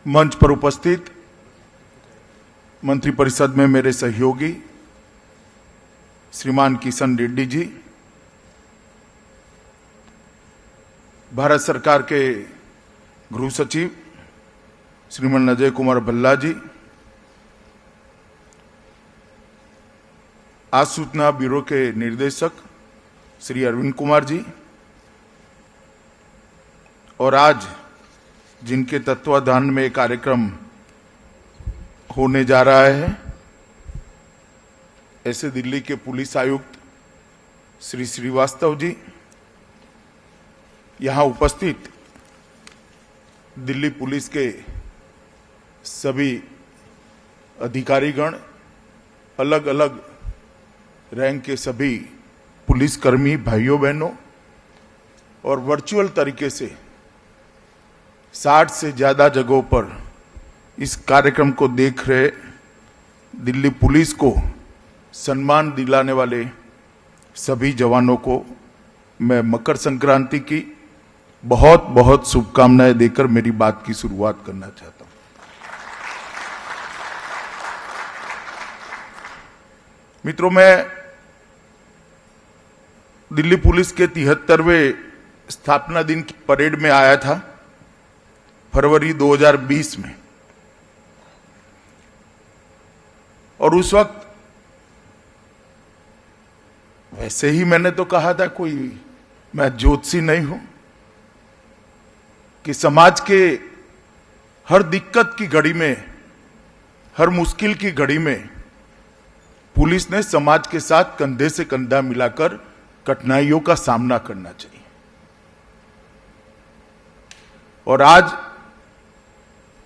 मंच पर उपस्थित मंत्रिपरिषद में मेरे सहयोगी श्रीमान किशन रेड्डी जी, भारत सरकार के गृह सचिव श्रीमान अजय कुमार भल्ला जी, आज सूचना ब्यूरो के निर्देशक श्री अरविंद कुमार जी, और आज जिनके तत्वाधान में कार्यक्रम होने जा रहा है, ऐसे दिल्ली के पुलिस आयुक्त श्री श्रीवास्तव जी, यहां उपस्थित दिल्ली पुलिस के सभी अधिकारीगण, अलग अलग रैंक के सभी पुलिसकर्मी भाइयों बहनों, और वर्चुअल तरीके से 60 से ज्यादा जगहों पर इस कार्यक्रम को देख रहे दिल्ली पुलिस को सम्मान दिलाने वाले सभी जवानों को मैं मकर संक्रांति की बहुत बहुत शुभकामनाएं देकर मेरी बात की शुरुआत करना चाहता हूं। मित्रों, मैं दिल्ली पुलिस के 73वें स्थापना दिन की परेड में आया था फरवरी 2020 में, और उस वक्त वैसे ही मैंने तो कहा था, मैं ज्योतिषी नहीं हूं, कि समाज के हर दिक्कत की घड़ी में, हर मुश्किल की घड़ी में पुलिस ने समाज के साथ कंधे से कंधा मिलाकर कठिनाइयों का सामना करना चाहिए। और आज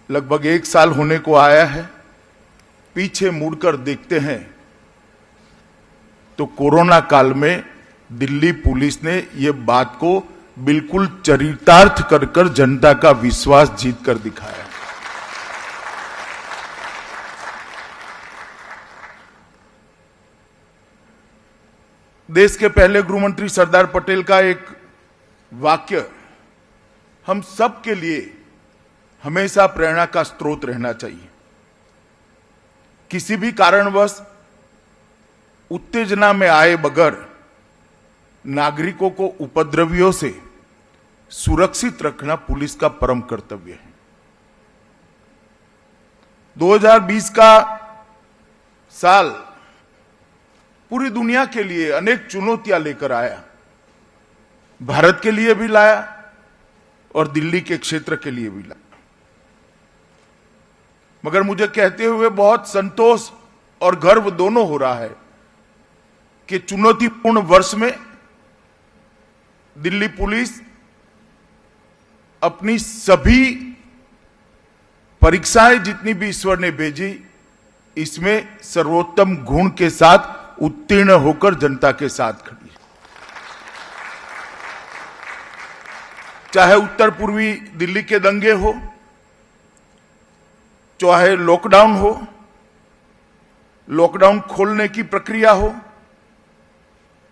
लगभग 1 साल होने को आया है, पीछे मुड़कर देखते हैं तो कोरोना काल में दिल्ली पुलिस ने यह बात को बिल्कुल चरितार्थ कर जनता का विश्वास जीत कर दिखाया। देश के पहले गृहमंत्री सरदार पटेल का एक वाक्य हम सब के लिए हमेशा प्रेरणा का स्रोत रहना चाहिए। किसी भी कारणवश उत्तेजना में आए बगैर नागरिकों को उपद्रवियों से सुरक्षित रखना पुलिस का परम कर्तव्य है। 2020 का साल पूरी दुनिया के लिए अनेक चुनौतियां लेकर आया, भारत के लिए भी लाया और दिल्ली के क्षेत्र के लिए भी लाया। मगर मुझे कहते हुए बहुत संतोष और गर्व दोनों हो रहा है कि चुनौतीपूर्ण वर्ष में दिल्ली पुलिस अपनी सभी परीक्षाएं जितनी भी ईश्वर ने भेजी, इसमें सर्वोत्तम गुण के साथ उत्तीर्ण होकर जनता के साथ खड़ी है। चाहे उत्तर पूर्वी दिल्ली के दंगे हो, चाहे लॉकडाउन हो, लॉकडाउन खोलने की प्रक्रिया हो,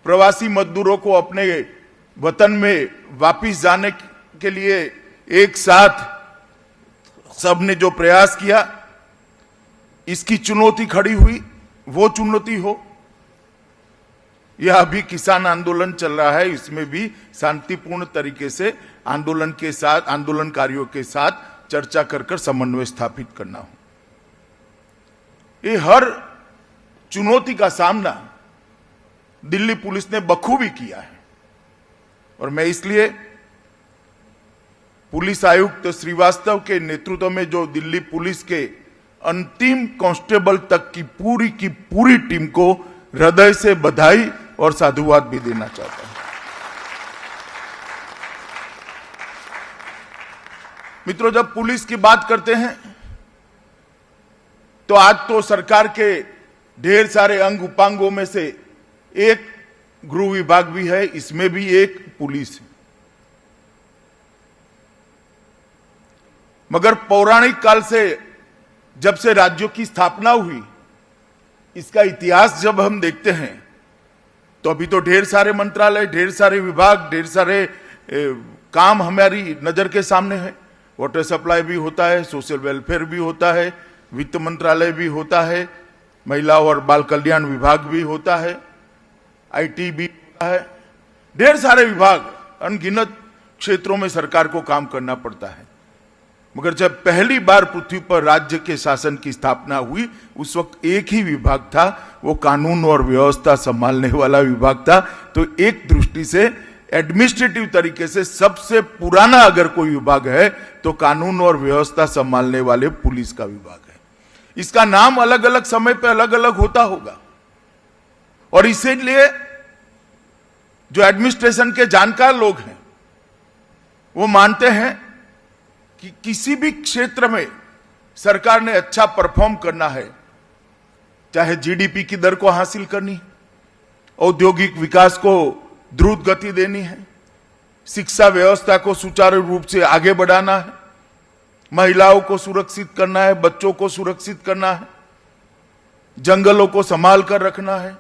प्रवासी मजदूरों को अपने वतन में वापस जाने के लिए एक साथ सबने जो प्रयास किया, इसकी चुनौती खड़ी हुई, वो चुनौती हो, यह अभी किसान आंदोलन चल रहा है, इसमें भी शांतिपूर्ण तरीके से आंदोलन के साथ, आंदोलनकारियों के साथ चर्चा कर समन्वय स्थापित करना हो। ये हर चुनौती का सामना दिल्ली पुलिस ने बखूबी किया है, और मैं इसलिए पुलिस आयुक्त श्रीवास्तव के नेतृत्व में जो दिल्ली पुलिस के अंतिम कांस्टेबल तक की पूरी टीम को हृदय से बधाई और साधुवाद भी देना चाहता हूं। मित्रों, जब पुलिस की बात करते हैं तो आज तो सरकार के ढेर सारे अंग उपांगों में से एक गृह विभाग भी है, इसमें भी एक पुलिस है। मगर पौराणिक काल से, जब से राज्यों की स्थापना हुई, इसका इतिहास जब हम देखते हैं तो अभी तो ढेर सारे मंत्रालय, ढेर सारे विभाग, ढेर सारे काम हमारी नजर के सामने है। वाटर सप्लाई भी होता है, सोशल वेलफेयर भी होता है, वित्त मंत्रालय भी होता है, महिला और बाल कल्याण विभाग भी होता है, आईटी भी होता है, ढेर सारे विभाग, अनगिनत क्षेत्रों में सरकार को काम करना पड़ता है। मगर जब पहली बार पृथ्वी पर राज्य के शासन की स्थापना हुई, उस वक्त एक ही विभाग था, वो कानून और व्यवस्था संभालने वाला विभाग था। तो एक दृष्टि से एडमिनिस्ट्रेटिव तरीके से सबसे पुराना अगर कोई विभाग है तो कानून और व्यवस्था संभालने वाले पुलिस का विभाग है। इसका नाम अलग अलग समय पे अलग अलग होता होगा, और इसीलिए जो एडमिनिस्ट्रेशन के जानकार लोग हैं वो मानते हैं कि किसी भी क्षेत्र में सरकार ने अच्छा परफॉर्म करना है, चाहे जीडीपी की दर को हासिल करनी, औद्योगिक विकास को द्रुत गति देनी है, शिक्षा व्यवस्था को सुचारू रूप से आगे बढ़ाना है, महिलाओं को सुरक्षित करना है, बच्चों को सुरक्षित करना है, जंगलों को संभाल कर रखना है,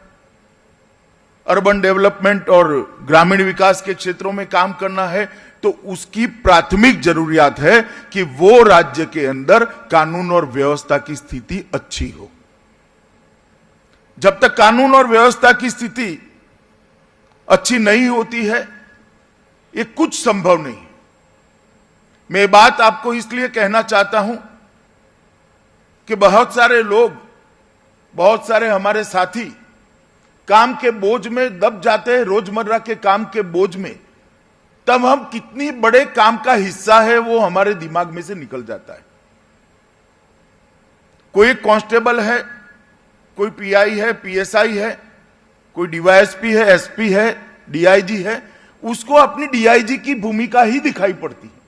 अर्बन डेवलपमेंट और ग्रामीण विकास के क्षेत्रों में काम करना है, तो उसकी प्राथमिक जरूरियात है कि वो राज्य के अंदर कानून और व्यवस्था की स्थिति अच्छी हो। जब तक कानून और व्यवस्था की स्थिति अच्छी नहीं होती है, ये कुछ संभव नहीं। मैं बात आपको इसलिए कहना चाहता हूं कि बहुत सारे लोग, बहुत सारे हमारे साथी काम के बोझ में दब जाते हैं, रोजमर्रा के काम के बोझ में, तब हम कितनी बड़े काम का हिस्सा है वो हमारे दिमाग में से निकल जाता है। कोई कांस्टेबल है, कोई पीआई है, पीएसआई है, कोई डीवाईएसपी है, एसपी है, डीआईजी है, उसको अपनी डीआईजी की भूमिका ही दिखाई पड़ती है।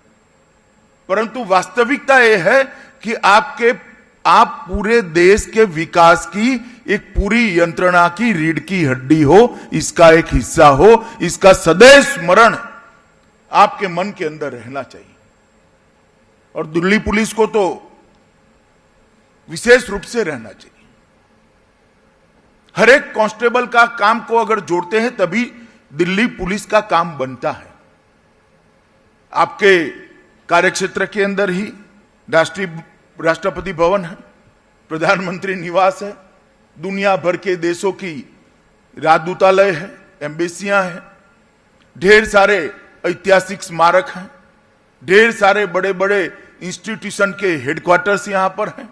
परंतु वास्तविकता यह है कि आप पूरे देश के विकास की एक पूरी यंत्रणा की रीढ़ की हड्डी हो, इसका एक हिस्सा हो, इसका सदैव स्मरण आपके मन के अंदर रहना चाहिए। और दिल्ली पुलिस को तो विशेष रूप से रहना चाहिए। हर एक कांस्टेबल का काम को अगर जोड़ते हैं तभी दिल्ली पुलिस का काम बनता है। आपके कार्यक्षेत्र के अंदर ही राष्ट्रपति भवन है, प्रधानमंत्री निवास है, दुनिया भर के देशों की राजदूतालय है, एम्बेसियां हैं, ढेर सारे ऐतिहासिक स्मारक हैं, ढेर सारे बड़े बड़े इंस्टीट्यूशन के हेडक्वार्टर्स यहां पर हैं,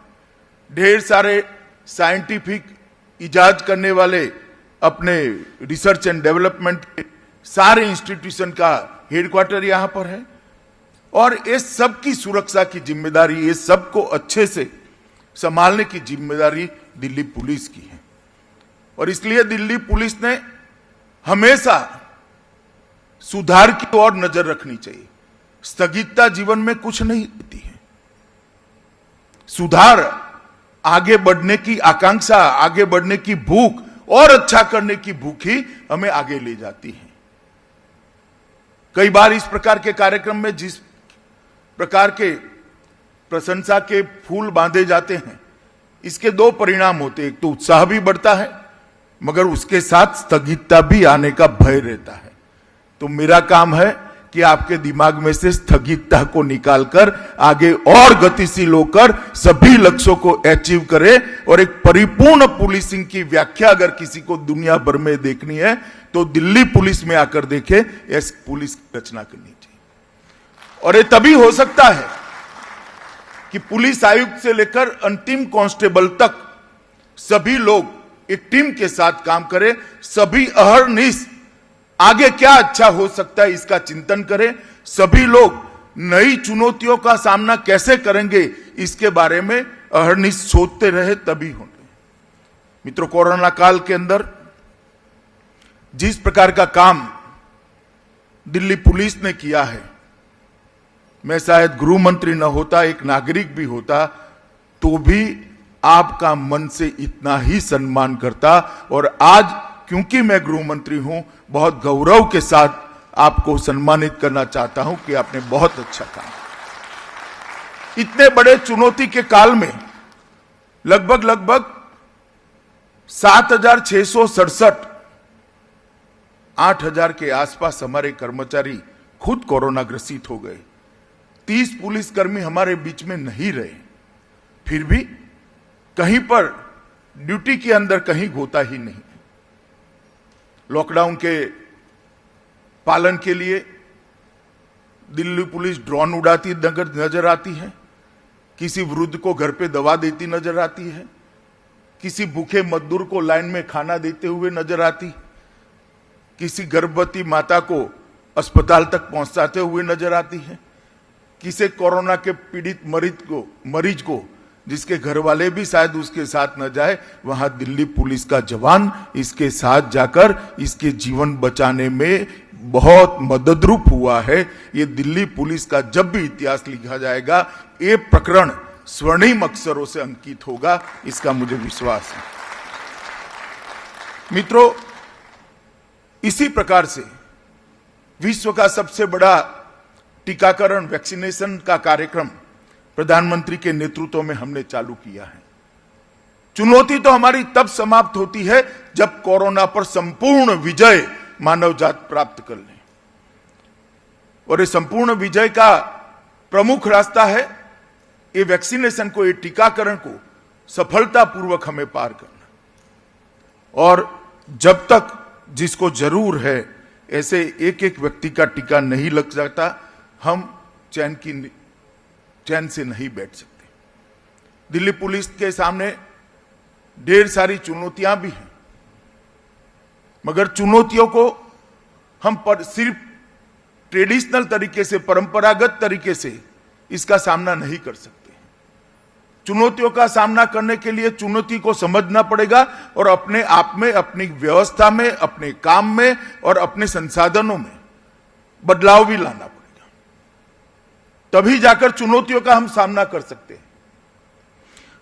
ढेर सारे साइंटिफिक इजाज करने वाले अपने रिसर्च एंड डेवलपमेंट के सारे इंस्टीट्यूशन का हेडक्वार्टर यहां पर है। और इस सब की सुरक्षा की जिम्मेदारी, ये सबको अच्छे से संभालने की जिम्मेदारी दिल्ली पुलिस की है। और इसलिए दिल्ली पुलिस ने हमेशा सुधार की ओर नजर रखनी चाहिए। स्थगितता जीवन में कुछ नहीं देती है। सुधार, आगे बढ़ने की आकांक्षा, आगे बढ़ने की भूख और अच्छा करने की भूख ही हमें आगे ले जाती है। कई बार इस प्रकार के कार्यक्रम में जिस प्रकार के प्रशंसा के फूल बांधे जाते हैं, इसके दो परिणाम होते हैं। एक तो उत्साह भी बढ़ता है, मगर उसके साथ स्थगितता भी आने का भय रहता है। तो मेरा काम है कि आपके दिमाग में से स्थगितता को निकालकर आगे और गतिशील होकर सभी लक्ष्यों को अचीव करे। और एक परिपूर्ण पुलिसिंग की व्याख्या अगर किसी को दुनिया भर में देखनी है तो दिल्ली पुलिस में आकर देखे, ऐसी पुलिस की रचना करनी चाहिए। और ये तभी हो सकता है कि पुलिस आयुक्त से लेकर अंतिम कांस्टेबल तक सभी लोग एक टीम के साथ काम करें, सभी अहर्निश आगे क्या अच्छा हो सकता है इसका चिंतन करें, सभी लोग नई चुनौतियों का सामना कैसे करेंगे इसके बारे में अहर्निश सोचते रहे, तभी होंगे। मित्रों, कोरोना काल के अंदर जिस प्रकार का काम दिल्ली पुलिस ने किया है, मैं शायद गृह मंत्री न होता, एक नागरिक भी होता, तो भी आपका मन से इतना ही सम्मान करता। और आज क्योंकि मैं गृह मंत्री हूं, बहुत गौरव के साथ आपको सम्मानित करना चाहता हूं कि आपने बहुत अच्छा काम। इतने बड़े चुनौती के काल में लगभग 7,667 8,000 के आसपास हमारे कर्मचारी खुद कोरोना ग्रसित हो गए। 30 पुलिसकर्मी हमारे बीच में नहीं रहे, फिर भी कहीं पर ड्यूटी के अंदर कहीं होता ही नहीं। लॉकडाउन के पालन के लिए दिल्ली पुलिस ड्रोन उड़ाती नजर आती है, किसी वृद्ध को घर पे दवा देती नजर आती है, किसी भूखे मजदूर को लाइन में खाना देते हुए नजर आती, किसी गर्भवती माता को अस्पताल तक पहुंचाते हुए नजर आती है, किसी कोरोना के पीड़ित मरीज को जिसके घर वाले भी शायद उसके साथ न जाए, वहां दिल्ली पुलिस का जवान इसके साथ जाकर इसके जीवन बचाने में बहुत मददरूप हुआ है। ये दिल्ली पुलिस का जब भी इतिहास लिखा जाएगा, ये प्रकरण स्वर्णिम अक्षरों से अंकित होगा, इसका मुझे विश्वास है। मित्रों, इसी प्रकार से विश्व का सबसे बड़ा टीकाकरण वैक्सीनेशन का कार्यक्रम प्रधानमंत्री के नेतृत्व में हमने चालू किया है। चुनौती तो हमारी तब समाप्त होती है जब कोरोना पर संपूर्ण विजय मानव जात प्राप्त कर ले, और ये संपूर्ण विजय का प्रमुख रास्ता है ये वैक्सीनेशन को, ये टीकाकरण को सफलतापूर्वक हमें पार करना। और जब तक जिसको जरूर है ऐसे एक एक व्यक्ति का टीका नहीं लग जाता, हम चैन से नहीं बैठ सकते। दिल्ली पुलिस के सामने ढेर सारी चुनौतियां भी हैं, मगर चुनौतियों को हम सिर्फ ट्रेडिशनल तरीके से, परंपरागत तरीके से इसका सामना नहीं कर सकते। चुनौतियों का सामना करने के लिए चुनौती को समझना पड़ेगा और अपने आप में, अपनी व्यवस्था में, अपने काम में और अपने संसाधनों में बदलाव भी लाना पड़ेगा, तभी जाकर चुनौतियों का हम सामना कर सकते हैं।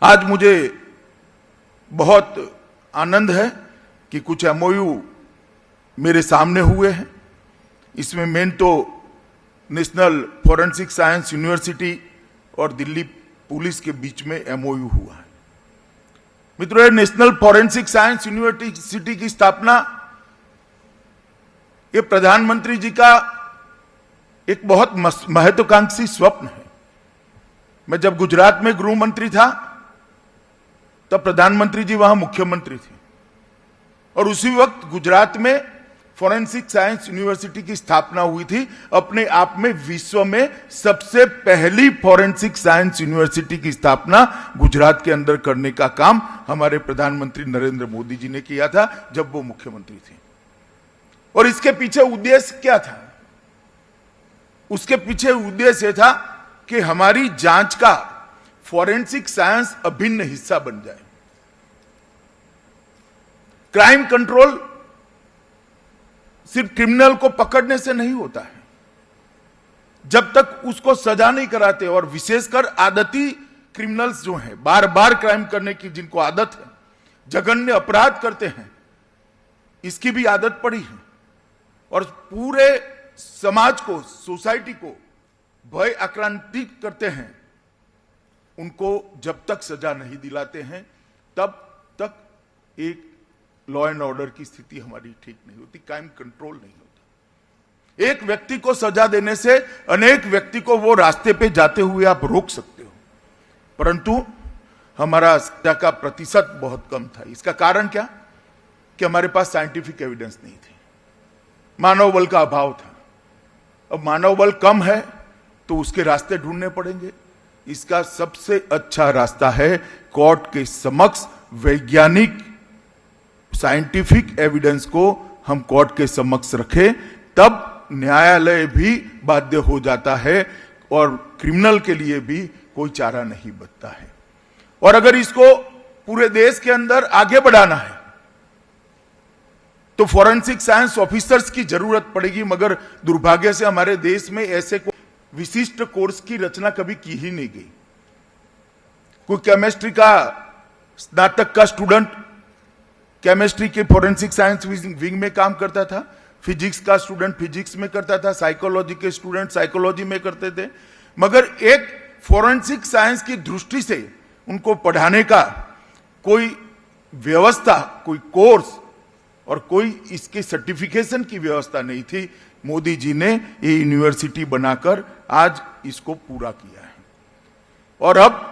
आज मुझे बहुत आनंद है कि कुछ एमओयू मेरे सामने हुए हैं। इसमें मेन तो नेशनल फॉरेंसिक साइंस यूनिवर्सिटी और दिल्ली पुलिस के बीच में एमओयू हुआ है। मित्रों, नेशनल फॉरेंसिक साइंस यूनिवर्सिटी की स्थापना ये प्रधानमंत्री जी का एक बहुत महत्वाकांक्षी स्वप्न है। मैं जब गुजरात में गृह मंत्री था तब प्रधानमंत्री जी वहां मुख्यमंत्री थे, और उसी वक्त गुजरात में फॉरेंसिक साइंस यूनिवर्सिटी की स्थापना हुई थी। अपने आप में विश्व में सबसे पहली फॉरेंसिक साइंस यूनिवर्सिटी की स्थापना गुजरात के अंदर करने का काम हमारे प्रधानमंत्री नरेंद्र मोदी जी ने किया था जब वो मुख्यमंत्री थे। और इसके पीछे उद्देश्य क्या था? उसके पीछे उद्देश्य था कि हमारी जांच का फॉरेंसिक साइंस अभिन्न हिस्सा बन जाए। क्राइम कंट्रोल सिर्फ क्रिमिनल को पकड़ने से नहीं होता है। जब तक उसको सजा नहीं कराते, और विशेषकर आदती क्रिमिनल्स जो हैं, बार बार क्राइम करने की जिनको आदत है, जघन्य अपराध करते हैं, इसकी भी आदत पड़ी है, और पूरे समाज को, सोसाइटी को भय आक्रांतित करते हैं, उनको जब तक सजा नहीं दिलाते हैं तब तक एक लॉ एंड ऑर्डर की स्थिति हमारी ठीक नहीं होती, क्राइम कंट्रोल नहीं होता। एक व्यक्ति को सजा देने से अनेक व्यक्ति को वो रास्ते पे जाते हुए आप रोक सकते हो, परंतु हमारा सजा का प्रतिशत बहुत कम था। इसका कारण क्या? कि हमारे पास साइंटिफिक एविडेंस नहीं थे, मानव बल का अभाव था। अब मानव बल कम है तो उसके रास्ते ढूंढने पड़ेंगे। इसका सबसे अच्छा रास्ता है कोर्ट के समक्ष वैज्ञानिक साइंटिफिक एविडेंस को हम कोर्ट के समक्ष रखें, तब न्यायालय भी बाध्य हो जाता है और क्रिमिनल के लिए भी कोई चारा नहीं बचता है। और अगर इसको पूरे देश के अंदर आगे बढ़ाना है तो फॉरेंसिक साइंस ऑफिसर्स की जरूरत पड़ेगी, मगर दुर्भाग्य से हमारे देश में ऐसे विशिष्ट कोर्स की रचना कभी की ही नहीं गई। कोई केमिस्ट्री का स्नातक का स्टूडेंट केमिस्ट्री के फॉरेंसिक साइंस विंग में काम करता था, फिजिक्स का स्टूडेंट फिजिक्स में करता था, साइकोलॉजी के स्टूडेंट साइकोलॉजी में करते थे, मगर एक फॉरेंसिक साइंस की दृष्टि से उनको पढ़ाने का कोई व्यवस्था, कोई कोर्स और कोई इसके सर्टिफिकेशन की व्यवस्था नहीं थी। मोदी जी ने ये यूनिवर्सिटी बनाकर आज इसको पूरा किया है। और अब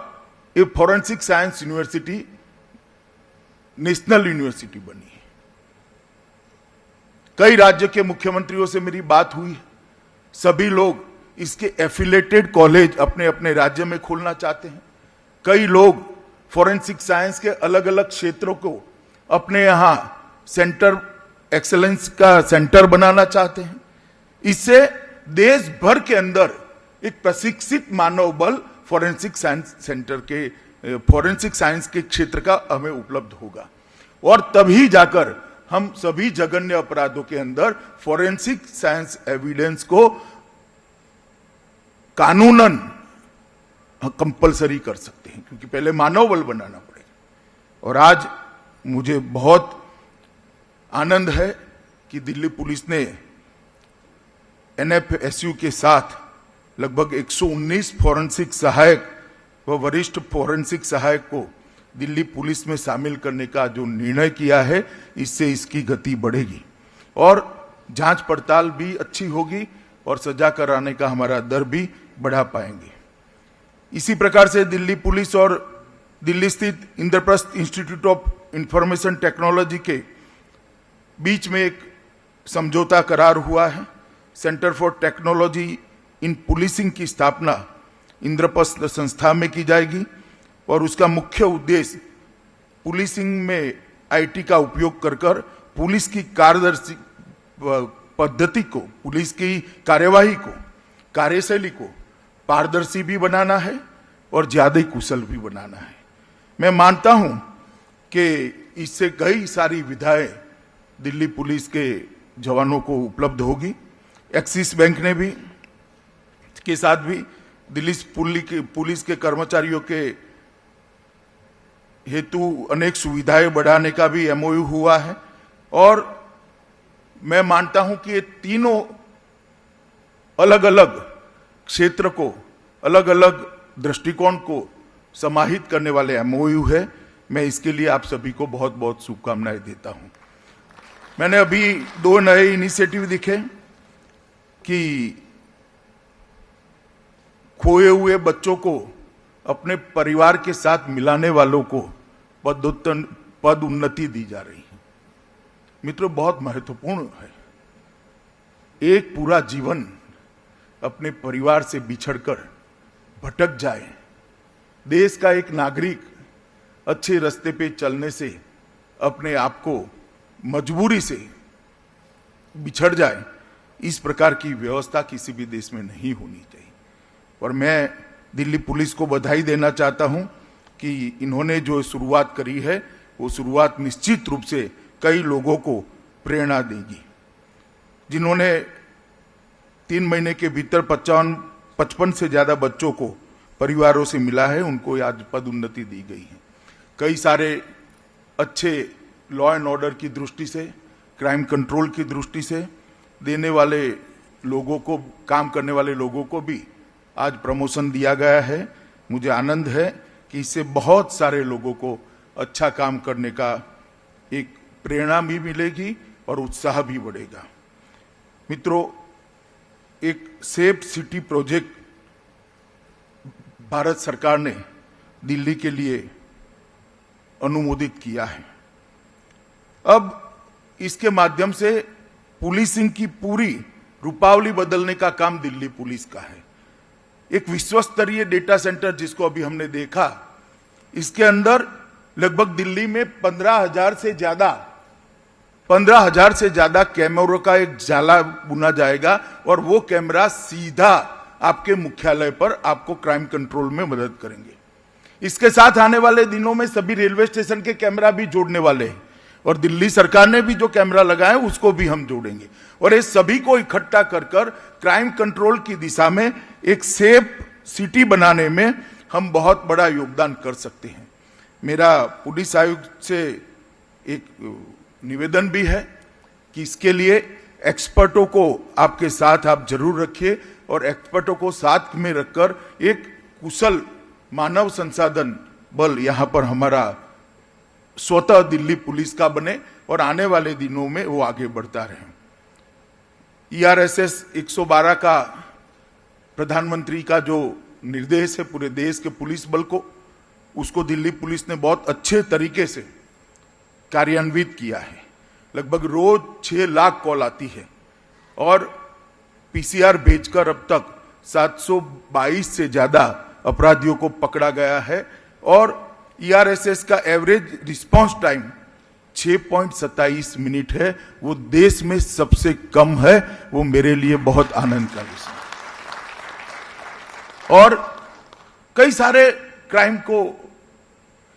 ये forensic science university national university बनी है। कई राज्य के मुख्यमंत्रियों से मेरी बात हुई है, सभी लोग इसके एफिलेटेड कॉलेज अपने अपने राज्य में खोलना चाहते हैं। कई लोग फॉरेंसिक साइंस के अलग अलग क्षेत्रों को अपने यहां सेंटर एक्सेलेंस का सेंटर बनाना चाहते हैं। इससे देश भर के अंदर एक प्रशिक्षित मानव बल फॉरेंसिक साइंस सेंटर के फॉरेंसिक साइंस के क्षेत्र का हमें उपलब्ध होगा, और तभी जाकर हम सभी जघन्य अपराधों के अंदर फॉरेंसिक साइंस एविडेंस को कानूनन कंपलसरी कर सकते हैं, क्योंकि पहले मानव बल बनाना पड़ेगा। और आज मुझे बहुत आनंद है कि दिल्ली पुलिस ने एनएफएसयू के साथ लगभग 119 फॉरेंसिक सहायक व वरिष्ठ फॉरेंसिक सहायक को दिल्ली पुलिस में शामिल करने का जो निर्णय किया है, इससे इसकी गति बढ़ेगी और जांच पड़ताल भी अच्छी होगी और सजा कराने का हमारा दर भी बढ़ा पाएंगे। इसी प्रकार से दिल्ली पुलिस और दिल्ली स्थित Indraprastha institute of information technology के बीच में एक समझौता करार हुआ है। Centre for technology in policing की स्थापना इंद्रप्रस्थ संस्था में की जाएगी और उसका मुख्य उद्देश्य पुलिसिंग में आईटी का उपयोग कर पुलिस की कार्यदर्शी पद्धति को, पुलिस की कार्यवाही को, कार्यशैली को पारदर्शी भी बनाना है और ज्यादा कुशल भी बनाना है। मैं मानता हूं कि इससे कई सारी विधाएं दिल्ली पुलिस के जवानों को उपलब्ध होगी। एक्सिस बैंक ने भी के साथ भी दिल्ली पुलिस के कर्मचारियों के हेतु अनेक सुविधाएं बढ़ाने का भी एमओयू हुआ है और मैं मानता हूं कि ये तीनों अलग अलग क्षेत्र को, अलग अलग दृष्टिकोण को समाहित करने वाले एमओयू है। मैं इसके लिए आप सभी को बहुत बहुत शुभकामनाएं देता हूं। मैंने अभी 2 नए इनिशिएटिव दिखे कि खोए हुए बच्चों को अपने परिवार के साथ मिलाने वालों को पद उन्नति दी जा रही है। मित्रों, बहुत महत्वपूर्ण है। एक पूरा जीवन अपने परिवार से बिछड़कर भटक जाए, देश का एक नागरिक अच्छे रास्ते पे चलने से अपने आप को मजबूरी से बिछड़ जाए, इस प्रकार की व्यवस्था किसी भी देश में नहीं होनी चाहिए। और मैं दिल्ली पुलिस को बधाई देना चाहता हूं कि इन्होंने जो शुरुआत करी है वो शुरुआत निश्चित रूप से कई लोगों को प्रेरणा देगी। जिन्होंने 3 महीने के भीतर 55 से ज्यादा बच्चों को परिवारों से मिला है, उनको आज पदोन्नति दी गई है। कई सारे अच्छे लॉ एंड ऑर्डर की दृष्टि से, क्राइम कंट्रोल की दृष्टि से देने वाले लोगों को, काम करने वाले लोगों को भी आज प्रमोशन दिया गया है। मुझे आनंद है कि इससे बहुत सारे लोगों को अच्छा काम करने का एक प्रेरणा भी मिलेगी और उत्साह भी बढ़ेगा। मित्रों, एक सेफ सिटी प्रोजेक्ट भारत सरकार ने दिल्ली के लिए अनुमोदित किया है। अब इसके माध्यम से पुलिसिंग की पूरी रूपावली बदलने का काम दिल्ली पुलिस का है। एक विश्व स्तरीय डेटा सेंटर जिसको अभी हमने देखा, इसके अंदर लगभग दिल्ली में 15,000 से ज्यादा कैमरों का एक जाला बुना जाएगा और वो कैमरा सीधा आपके मुख्यालय पर आपको क्राइम कंट्रोल में मदद करेंगे। इसके साथ आने वाले दिनों में सभी रेलवे स्टेशन के कैमरा भी जोड़ने वाले हैं और दिल्ली सरकार ने भी जो कैमरा लगाया है उसको भी हम जोड़ेंगे और ये सभी को इकट्ठा कर क्राइम कंट्रोल की दिशा में एक सेफ सिटी बनाने में हम बहुत बड़ा योगदान कर सकते हैं। मेरा पुलिस आयुक्त से एक निवेदन भी है कि इसके लिए एक्सपर्टों को आपके साथ आप जरूर रखिए और एक्सपर्टों को साथ में रखकर एक कुशल मानव संसाधन बल यहां पर हमारा स्वतः दिल्ली पुलिस का बने और आने वाले दिनों में वो आगे बढ़ता रहे। ERSS 112 का प्रधानमंत्री का जो निर्देश है पूरे देश के पुलिस बल को, उसको दिल्ली पुलिस ने बहुत अच्छे तरीके से कार्यान्वित किया है। लगभग रोज 6 लाख कॉल आती है और PCR भेजकर अब तक 722 से ज्यादा अपराधियों को पकड़ा गया है और ERSS का एवरेज रिस्पांस टाइम 6.27 मिनट है। वो देश में सबसे कम है। वो मेरे लिए बहुत आनंद का विषय। और कई सारे क्राइम को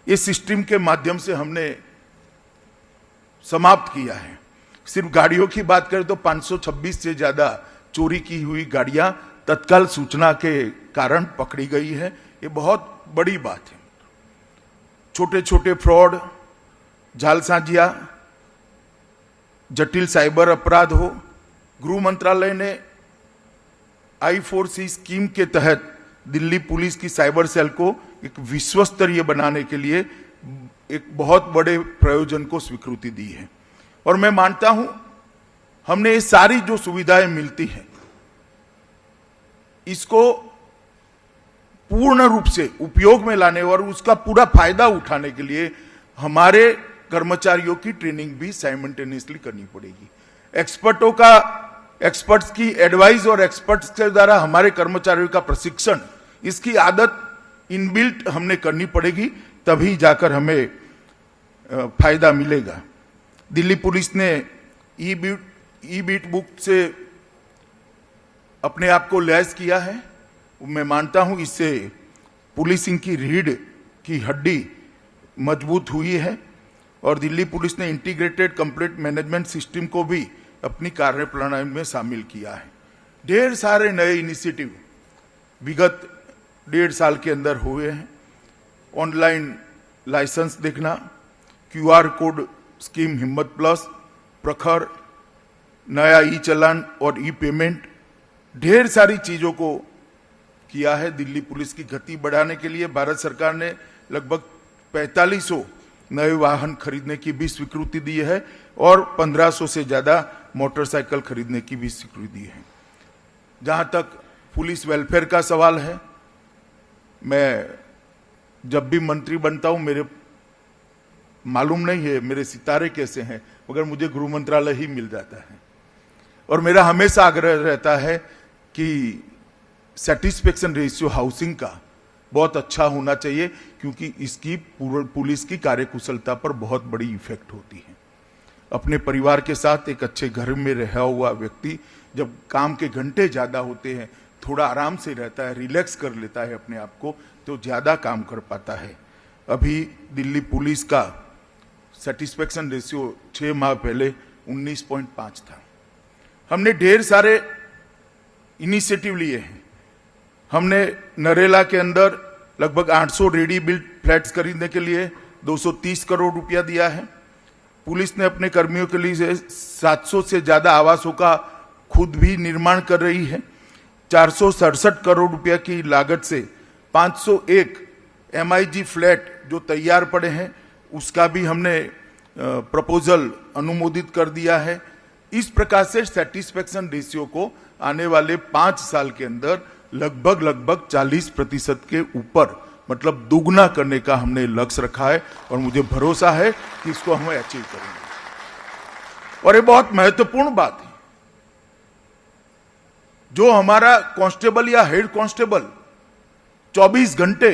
इस सिस्टम के माध्यम से हमने समाप्त किया है। सिर्फ गाड़ियों की बात करें तो 526 से ज्यादा चोरी की हुई गाड़ियां तत्काल सूचना के कारण पकड़ी गई है। ये बहुत बड़ी बात है। छोटे छोटे फ्रॉड, जालसाजियां, जटिल साइबर अपराध हो, गृह मंत्रालय ने I4C स्कीम के तहत दिल्ली पुलिस की साइबर सेल को एक विश्व स्तरीय बनाने के लिए एक बहुत बड़े प्रयोजन को स्वीकृति दी है। और मैं मानता हूं हमने ये सारी जो सुविधाएं मिलती हैं इसको पूर्ण रूप से उपयोग में लाने और उसका पूरा फायदा उठाने के लिए हमारे कर्मचारियों की ट्रेनिंग भी साइमल्टेनियसली करनी पड़ेगी। एक्सपर्ट्स की एडवाइस और एक्सपर्ट्स के द्वारा हमारे कर्मचारियों का प्रशिक्षण, इसकी आदत इनबिल्ट हमने करनी पड़ेगी, तभी जाकर हमें फायदा मिलेगा। दिल्ली पुलिस ने ई बीट बुक से अपने आप को लैस किया है। मैं मानता हूं इससे पुलिसिंग की रीढ़ की हड्डी मजबूत हुई है और दिल्ली पुलिस ने इंटीग्रेटेड कंप्लेंट मैनेजमेंट सिस्टम को भी अपनी कार्यप्रणाली में शामिल किया है। ढेर सारे नए इनिशिएटिव विगत 1.5 साल के अंदर हुए हैं। ऑनलाइन लाइसेंस देखना, QR कोड स्कीम हिम्मत प्लस, प्रखर, नया ई-चालान और ई-पेमेंट, ढेर सारी चीजों को किया है। दिल्ली पुलिस की गति बढ़ाने के लिए भारत सरकार ने लगभग 4500 नए वाहन खरीदने की भी स्वीकृति दी है और 1500 से ज्यादा मोटरसाइकिल खरीदने की भी स्वीकृति दी है। जहां तक पुलिस वेलफेयर का सवाल है, मैं जब भी मंत्री बनता हूं मेरे मालूम नहीं है मेरे सितारे कैसे हैं, मगर मुझे गृह मंत्रालय ही मिल जाता है और मेरा हमेशा आग्रह रहता है कि सेटिस्फेक्शन रेशियो हाउसिंग का बहुत अच्छा होना चाहिए, क्योंकि इसकी पुलिस की कार्यकुशलता पर बहुत बड़ी इफेक्ट होती है। अपने परिवार के साथ एक अच्छे घर में रहा हुआ व्यक्ति जब काम के घंटे ज्यादा होते हैं, थोड़ा आराम से रहता है, रिलैक्स कर लेता है अपने आप को, तो ज्यादा काम कर पाता है। अभी दिल्ली पुलिस का सेटिस्फेक्शन रेशियो 6 माह पहले 19.5 था। हमने ढेर सारे इनिशिएटिव लिए हैं। हमने नरेला के अंदर लगभग 800 रेडी बिल्ट फ्लैट्स खरीदने के लिए 230 करोड़ रुपया दिया है। पुलिस ने अपने कर्मियों के लिए 700 से ज्यादा आवासों का खुद भी निर्माण कर रही है। 467 करोड़ रुपया की लागत से 501 MIG फ्लैट जो तैयार पड़े हैं उसका भी हमने प्रपोजल अनुमोदित कर दिया है। इस प्रकार से सेटिस्फेक्शन रेशियो को आने वाले 5 साल के अंदर लगभग 40% के ऊपर, मतलब दुगना करने का हमने लक्ष्य रखा है और मुझे भरोसा है कि इसको हम अचीव करेंगे। और ये बहुत महत्वपूर्ण बात है, जो हमारा कांस्टेबल या हेड कांस्टेबल 24 घंटे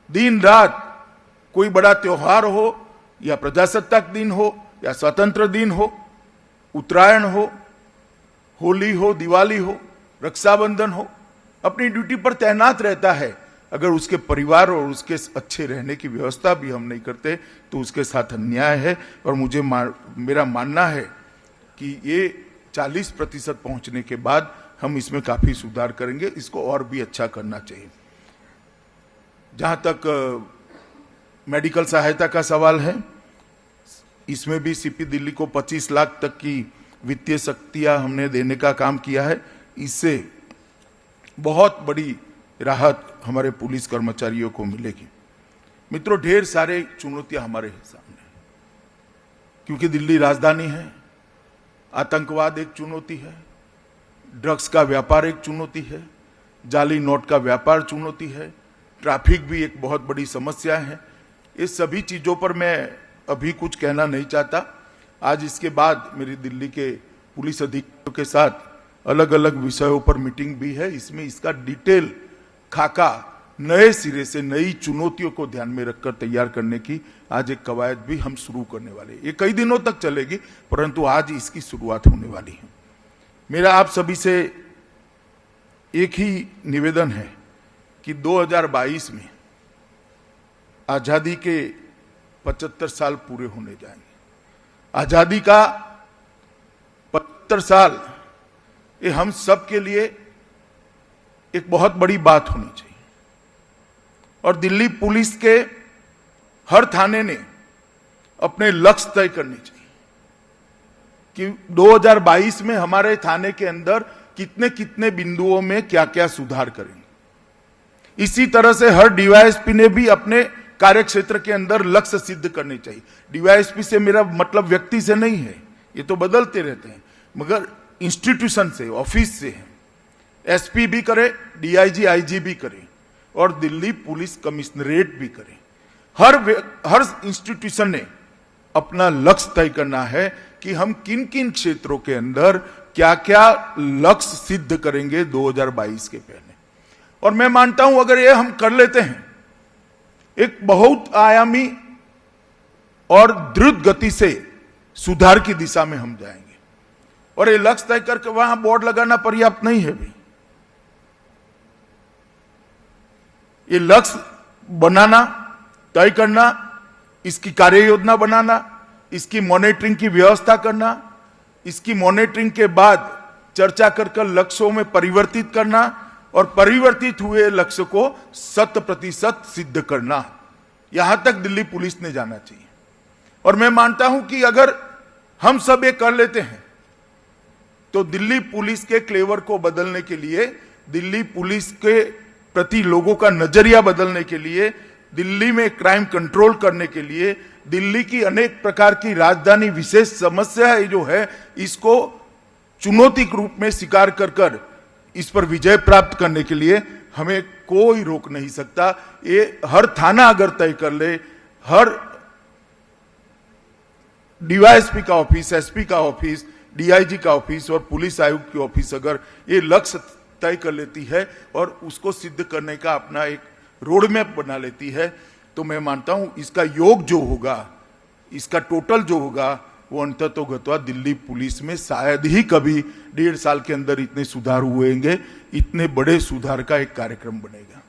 दिन रात, कोई बड़ा त्योहार हो या प्रजासत्ताक दिन हो या स्वतंत्र दिन हो, उत्तरायण हो, होली हो, दिवाली हो, रक्षाबंधन हो, अपनी ड्यूटी पर तैनात रहता है। अगर उसके परिवार और उसके अच्छे रहने की व्यवस्था भी हम नहीं करते तो उसके साथ अन्याय है। और मुझे मेरा मानना है कि ये 40% पहुंचने के बाद हम इसमें काफी सुधार करेंगे। इसको और भी अच्छा करना चाहिए। जहां तक मेडिकल सहायता का सवाल है, इसमें भी सीपी दिल्ली को 25 लाख तक की वित्तीय शक्तियां हमने देने का काम किया है। इससे बहुत बड़ी राहत हमारे पुलिस कर्मचारियों को मिलेगी। मित्रों, ढेर सारे चुनौतियां हमारे सामने हैं, क्योंकि दिल्ली राजधानी है। आतंकवाद एक चुनौती है, ड्रग्स का व्यापार एक चुनौती है, जाली नोट का व्यापार चुनौती है, ट्रैफिक भी एक बहुत बड़ी समस्या है। इस सभी चीज़ों पर मैं अभी कुछ कहना नहीं चाहता। आज इसके बाद मेरी दिल्ली के पुलिस अधिकारियों के साथ अलग अलग विषयों पर मीटिंग भी है। इसमें इसका डिटेल खाका नए सिरे से नई चुनौतियों को ध्यान में रखकर तैयार करने की आज एक कवायद भी हम शुरू करने वाले हैं। ये कई दिनों तक चलेगी, परंतु आज इसकी शुरुआत होने वाली है। मेरा आप सभी से एक ही निवेदन है कि 2022 में आजादी के 75 साल पूरे होने जाएंगे। आजादी का 75 साल ये हम सब के लिए एक बहुत बड़ी बात होनी चाहिए। और दिल्ली पुलिस के हर थाने ने अपने लक्ष्य तय करने चाहिए कि 2022 में हमारे थाने के अंदर कितने कितने बिंदुओं में क्या क्या सुधार करेंगे। इसी तरह से हर डीवाईएसपी ने भी अपने कार्य क्षेत्र के अंदर लक्ष्य सिद्ध करने चाहिए। डीवाईएसपी से मेरा मतलब व्यक्ति से नहीं है, ये तो बदलते रहते हैं, मगर इंस्टीट्यूशन से, ऑफिस से है। एसपी भी करे, डीआईजी आईजी भी करे और दिल्ली पुलिस कमिश्नरेट भी करे। हर इंस्टीट्यूशन ने अपना लक्ष्य तय करना है कि हम किन किन क्षेत्रों के अंदर क्या क्या लक्ष्य सिद्ध करेंगे 2022 के पहले। और मैं मानता हूं अगर ये हम कर लेते हैं, एक बहुत आयामी और द्रुत गति से सुधार की दिशा में हम जाएंगे। और ये लक्ष्य तय करके वहां बोर्ड लगाना पर्याप्त नहीं है भी। ये लक्ष्य बनाना, तय करना, इसकी कार्य योजना बनाना, इसकी मॉनिटरिंग की व्यवस्था करना, इसकी मॉनिटरिंग के बाद चर्चा कर लक्ष्यों में परिवर्तित करना और परिवर्तित हुए लक्ष्य को 100% सिद्ध करना, यहां तक दिल्ली पुलिस ने जाना चाहिए। और मैं मानता हूं कि अगर हम सब ये कर लेते हैं तो दिल्ली पुलिस के क्लेवर को बदलने के लिए, दिल्ली पुलिस के प्रति लोगों का नजरिया बदलने के लिए, दिल्ली में क्राइम कंट्रोल करने के लिए, दिल्ली की अनेक प्रकार की राजधानी विशेष समस्या जो है इसको चुनौती के रूप में स्वीकार कर इस पर विजय प्राप्त करने के लिए हमें कोई रोक नहीं सकता। ये हर थाना अगर तय कर ले, हर डीवाईएसपी का ऑफिस, एसपी का ऑफिस, डीआईजी का ऑफिस और पुलिस आयुक्त की ऑफिस अगर ये लक्ष्य तय कर लेती है और उसको सिद्ध करने का अपना एक रोड मैप बना लेती है, तो मैं मानता हूं इसका योग जो होगा, इसका टोटल जो होगा, वो अंततोगत्वा दिल्ली पुलिस में शायद ही कभी 1.5 साल के अंदर इतने सुधार हुएंगे, इतने बड़े सुधार का एक कार्यक्रम बनेगा।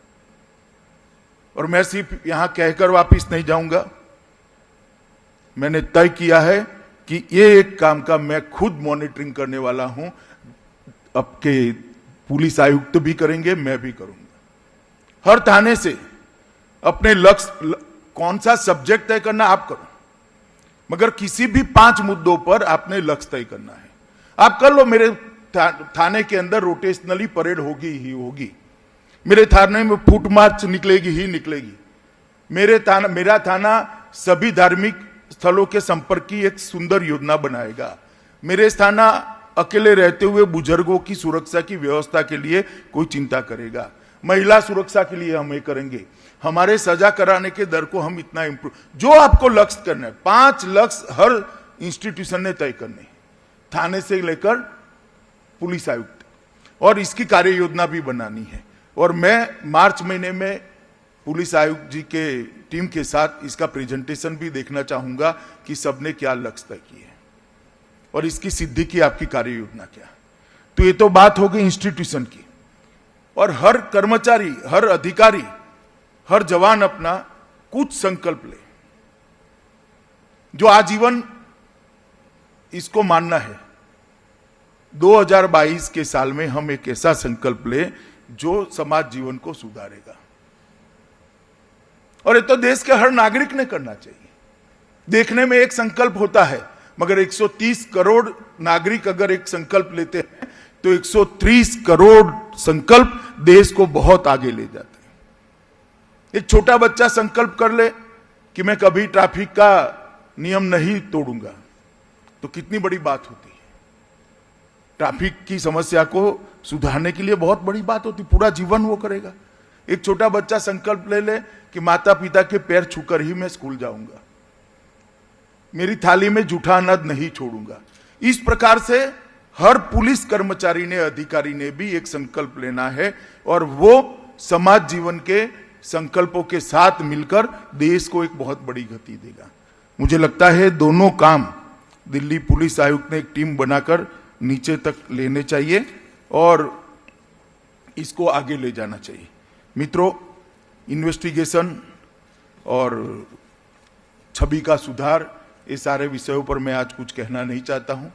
और मैं सिर्फ यहां कहकर वापिस नहीं जाऊंगा, मैंने तय किया है कि ये एक काम का मैं खुद मॉनिटरिंग करने वाला हूं। आपके पुलिस आयुक्त भी करेंगे, मैं भी करूंगा। हर थाने से अपने लक्ष्य, कौन सा सब्जेक्ट तय करना आप करो, मगर किसी भी 5 मुद्दों पर आपने लक्ष्य तय करना है। आप कर लो, मेरे थाने के अंदर रोटेशनली परेड होगी ही होगी, मेरे थाने में फुट मार्च निकलेगी ही निकलेगी, मेरा थाना सभी धार्मिक स्थलों के संपर्क की एक सुंदर योजना बनाएगा, मेरे थाना अकेले रहते हुए बुजुर्गों की सुरक्षा की व्यवस्था के लिए कोई चिंता करेगा, महिला सुरक्षा के लिए हम ये करेंगे, हमारे सजा कराने के दर को हम इतना इंप्रूव, जो आपको लक्ष्य करना है, 5 लक्ष्य हर इंस्टीट्यूशन ने तय करने हैं, थाने से लेकर पुलिस आयुक्त, और इसकी कार्य योजना भी बनानी है। और मैं मार्च महीने में पुलिस आयुक्त जी के टीम के साथ इसका प्रेजेंटेशन भी देखना चाहूंगा कि सबने क्या लक्ष्य तय किए और इसकी सिद्धि की आपकी कार्य योजना क्या। तो ये तो बात हो गई इंस्टीट्यूशन की। और हर कर्मचारी, हर अधिकारी, हर जवान अपना कुछ संकल्प ले, जो आजीवन इसको मानना है। 2022 के साल में हम एक ऐसा संकल्प ले जो समाज जीवन को सुधारेगा। और ये तो देश के हर नागरिक ने करना चाहिए। देखने में एक संकल्प होता है, मगर 130 करोड़ नागरिक अगर एक संकल्प लेते हैं तो 130 करोड़ संकल्प देश को बहुत आगे ले जाते हैं। एक छोटा बच्चा संकल्प कर ले कि मैं कभी ट्रैफिक का नियम नहीं तोड़ूंगा, तो कितनी बड़ी बात होती है। ट्रैफिक की समस्या को सुधारने के लिए बहुत बड़ी बात होती, पूरा जीवन वो करेगा। एक छोटा बच्चा संकल्प ले ले कि माता पिता के पैर छूकर ही मैं स्कूल जाऊंगा, मेरी थाली में जूठा अनाज नहीं छोड़ूंगा। इस प्रकार से हर पुलिस कर्मचारी ने, अधिकारी ने भी एक संकल्प लेना है और वो समाज जीवन के संकल्पों के साथ मिलकर देश को एक बहुत बड़ी गति देगा। मुझे लगता है दोनों काम दिल्ली पुलिस आयुक्त ने एक टीम बनाकर नीचे तक लेने चाहिए और इसको आगे ले जाना चाहिए। मित्रों, इन्वेस्टिगेशन और छवि का सुधार, ये सारे विषयों पर मैं आज कुछ कहना नहीं चाहता हूं।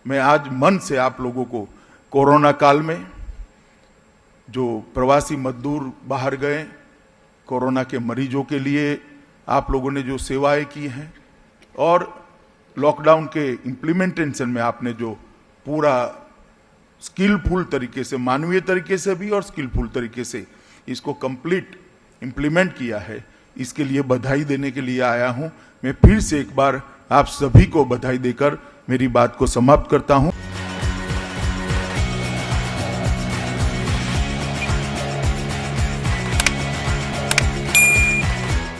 मैं आज मन से आप लोगों को कोरोना काल में जो प्रवासी मजदूर बाहर गए, कोरोना के मरीजों के लिए आप लोगों ने जो सेवाएं की हैं और लॉकडाउन के इम्प्लीमेंटेशन में आपने जो पूरा स्किलफुल तरीके से, मानवीय तरीके से भी और स्किलफुल तरीके से इसको कंप्लीट इम्प्लीमेंट किया है, इसके लिए बधाई देने के लिए आया हूं। मैं फिर से एक बार आप सभी को बधाई देकर मेरी बात को समाप्त करता हूं।